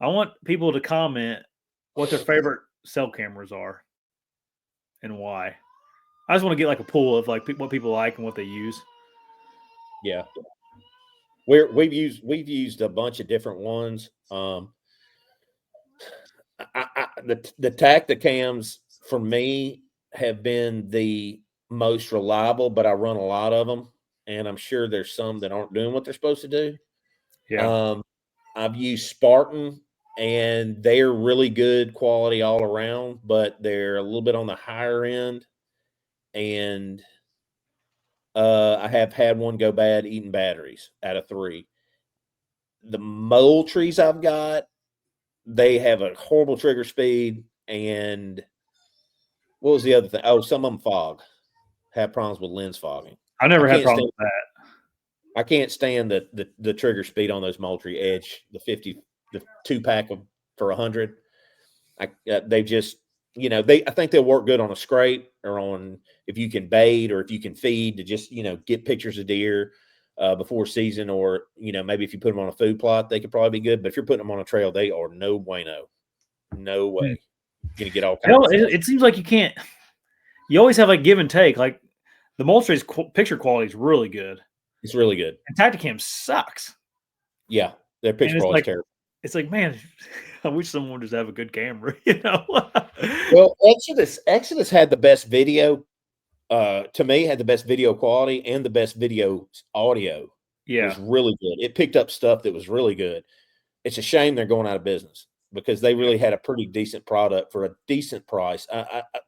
I want people to comment what their favorite cell cameras are and why. I just want to get like a pool of like what people like and what they use. Yeah, we've used a bunch of different ones. The Tacticams for me have been the most reliable, but I run a lot of them, and I'm sure there's some that aren't doing what they're supposed to do. Yeah. I've used Spartan, and they're really good quality all around, but they're a little bit on the higher end. And I have had one go bad eating batteries out of 3. The Moultries I've got, they have a horrible trigger speed. And what was the other thing? Oh, some of them fog. Have problems with lens fogging. I never had problems with that. I can't stand the trigger speed on those Moultrie Edge, the 2-pack for 100. They just, I think they'll work good on a scrape or on if you can bait or if you can feed to just, get pictures of deer before season, or, maybe if you put them on a food plot, they could probably be good. But if you're putting them on a trail, they are no bueno. No way. You're going to get all kinds of stuff. It seems like you can't. You always have like give and take. Like the Moultrie's picture quality is really good. It's really good. And Tacticam sucks. Yeah, their picture quality is terrible. It's like, man, I wish someone would just have a good camera, Well, Exodus had the best video. To me, had the best video quality and the best video audio. Yeah, it was really good. It picked up stuff that was really good. It's a shame they're going out of business because they really had a pretty decent product for a decent price.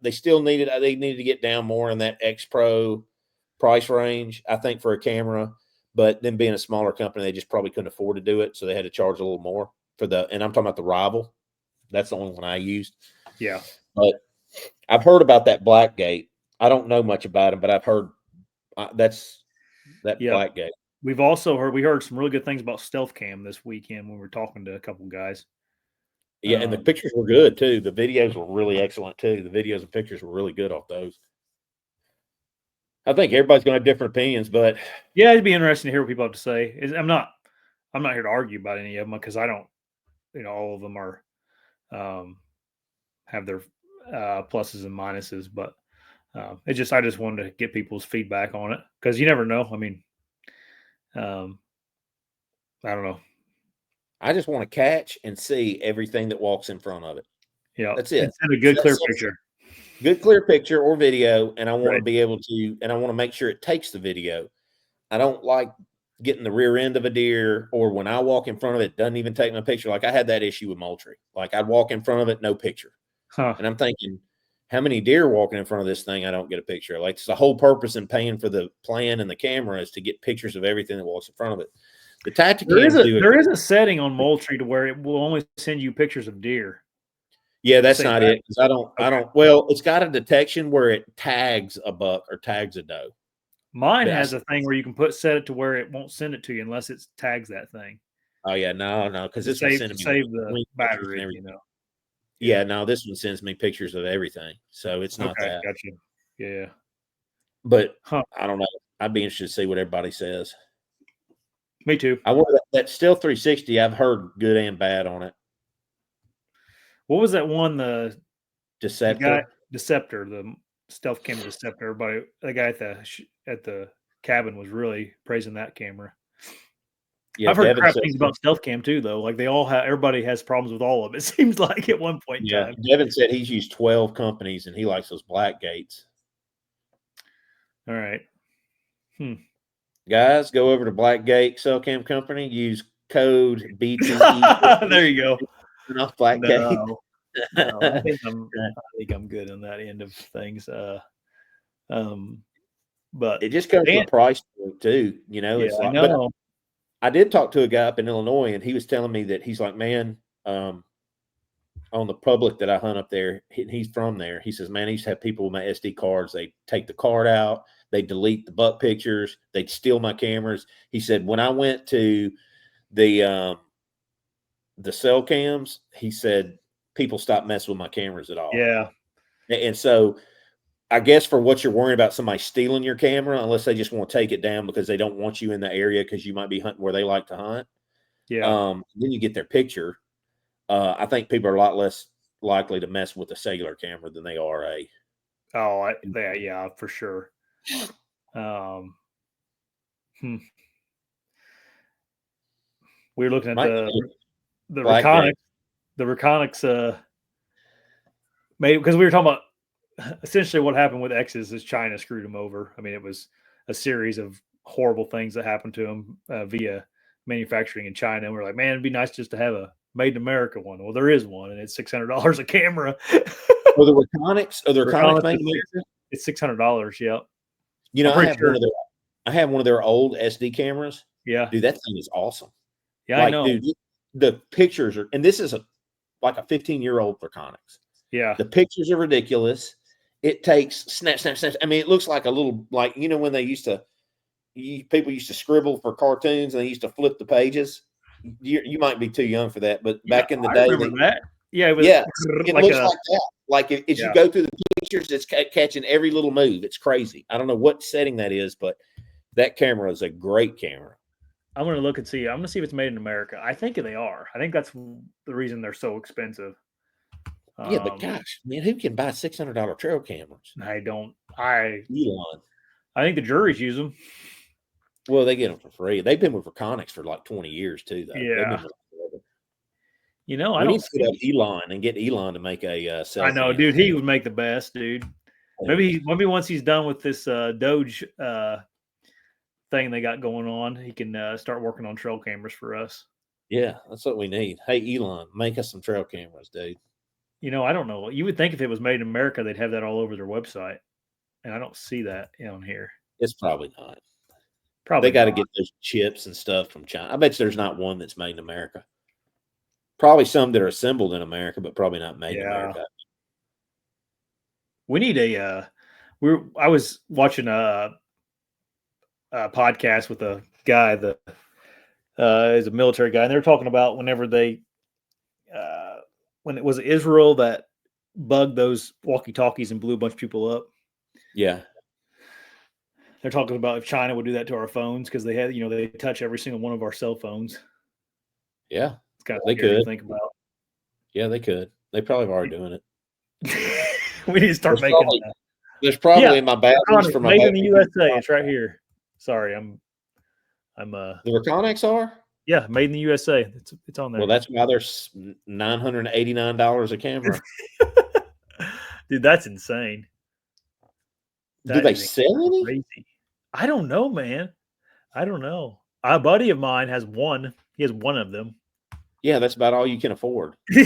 They still needed. They needed to get down more in that X Pro price range, I think, for a camera. But then being a smaller company, they just probably couldn't afford to do it, so they had to charge a little more for the. And I'm talking about the Rival. That's the only one I used. Yeah, but I've heard about that Blackgate. I don't know much about him, but I've heard Blackgate. We've also heard some really good things about Stealth Cam this weekend when we were talking to a couple guys. Yeah, and the pictures were good too. The videos were really excellent too. The videos and pictures were really good off those. I think everybody's going to have different opinions, but yeah, it'd be interesting to hear what people have to say. I'm not here to argue about any of them because I don't, all of them are have their pluses and minuses, but I just wanted to get people's feedback on it because you never know. I mean, I don't know. I just want to catch and see everything that walks in front of it. Yeah, that's it. Send a good clear picture. Good clear picture or video, and I want to be able to, and I want to make sure it takes the video. I don't like getting the rear end of a deer, or when I walk in front of it, doesn't even take my picture. Like I had that issue with Moultrie. Like I'd walk in front of it, no picture. And I'm thinking, how many deer walking in front of this thing I don't get a picture? Like it's the whole purpose in paying for the plan and the camera is to get pictures of everything that walks in front of it. The Tacticam there is a setting on Moultrie to where it will only send you pictures of deer. Yeah, that's not it. Because I don't. Well, it's got a detection where it tags a buck or tags a doe. Mine has a thing where you can set it to where it won't send it to you unless it tags that thing. Oh yeah, no, because this one sends me the battery. Yeah, no, this one sends me pictures of everything, so it's not that. Gotcha. Yeah, but I don't know. I'd be interested to see what everybody says. Me too. I want that Stealth 360. I've heard good and bad on it. What was that one? The Deceptor. The Stealth Cam Deceptor. Everybody, the guy at the cabin was really praising that camera. Yeah, I've heard crap things about Stealth Cam too, though. Like everybody has problems with all of it. It seems like at one point in time. Devin said he's used 12 companies and he likes those Blackgates. All right. Guys, go over to Blackgate Cell Cam Company. Use code BTE. There you go. Off Blackgate. No, I think I'm good on that end of things. But it just comes to the price point too. It's like, I know. I did talk to a guy up in Illinois, and he was telling me that he's like, man, on the public that I hunt up there, he's from there. He says, man, I used to have people with my SD cards. They take the card out, they delete the buck pictures, they'd steal my cameras. He said, when I went to the cell cams, he said, people stopped messing with my cameras at all. Yeah. And so I guess for what you're worrying about somebody stealing your camera, unless they just want to take it down because they don't want you in the area because you might be hunting where they like to hunt. Yeah. Then you get their picture. I think people are a lot less likely to mess with a cellular camera than they are a. Oh, yeah, for sure. Hmm. We were looking at the Reconics. The Reconics made, because we were talking about essentially what happened with X's is China screwed them over. I mean, it was a series of horrible things that happened to them via manufacturing in China. And we're like, man, it'd be nice just to have a made in America one. Well, there is one, and it's $600 a camera. Or the Reconics? Or the Reconics made in America? It's $600. Yeah. You know, I have one of their old SD cameras. Yeah. Dude, that thing is awesome. Yeah, I know. Dude, the pictures are, and this is like a 15-year-old Reconics. Yeah. The pictures are ridiculous. It takes snap. I mean, it looks like a little, like, you know, when they people used to scribble for cartoons and they used to flip the pages. You might be too young for that, but back in the day, that. Yeah, it looks like that. Like as you go through the pictures, it's catching every little move. It's crazy. I don't know what setting that is, but that camera is a great camera. I'm going to look and see. I'm going to see if it's made in America. I think they are. I think that's the reason they're so expensive. Yeah, but gosh, man, who can buy $600 trail cameras? Elon. I think the juries use them. Well, they get them for free. They've been with Reconics for like 20 years too, though. Yeah. You know, I don't see Elon and get Elon to make a. I know, dude. He would make the best, dude. Maybe once he's done with this Doge thing they got going on, he can start working on trail cameras for us. Yeah, that's what we need. Hey, Elon, make us some trail cameras, dude. You know, I don't know. You would think if it was made in America, they'd have that all over their website, and I don't see that on here. It's probably not. Probably they got to get those chips and stuff from China. I bet you there's not one that's made in America. Probably some that are assembled in America, but probably not made in America. We need I was watching a podcast with a guy that is a military guy, and they were talking about whenever when it was Israel that bugged those walkie-talkies and blew a bunch of people up. Yeah. They're talking about if China would do that to our phones because they had, they touch every single one of our cell phones. Yeah. It's kind of scary to think about. Yeah, they could. They probably are doing it. We need to start making that. There's probably in my batteries for my made in the USA. It's right here. Sorry, I'm the Reconics are? Yeah, made in the USA. It's on there. Well, that's why there's $989 a camera. Dude, that's insane. Do they sell any? Crazy. I don't know, man. I don't know. A buddy of mine has one. He has one of them. Yeah, that's about all you can afford. He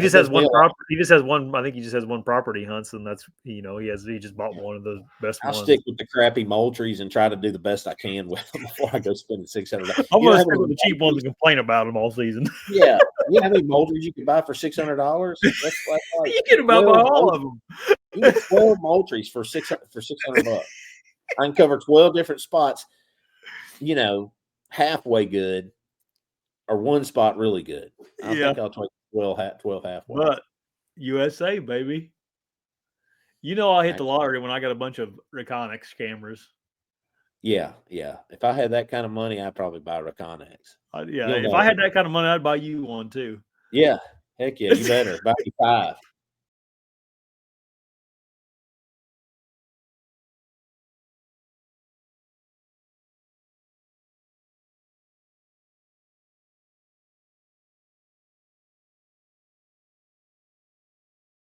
just has one property. He just has one. I think he just has one property hunts, and that's he just bought one of the best ones. I'll stick with the crappy Moultries and try to do the best I can with them before I go spending $600. I'm gonna stick with the cheap ones and complain about them all season. Yeah, you know how many Moultries you can buy for $600? That's like you can about buy all of them. You get 12 Moultries for $600. I can cover 12 different spots. Halfway good, or one spot really good. I think I'll take 12 halfway. But USA, baby. I hit the lottery when I got a bunch of Reconics cameras. Yeah. If I had that kind of money, I'd probably buy Reconics. If I had that kind of money, I'd buy you one too. Yeah. Heck yeah, you better. Buy me 5.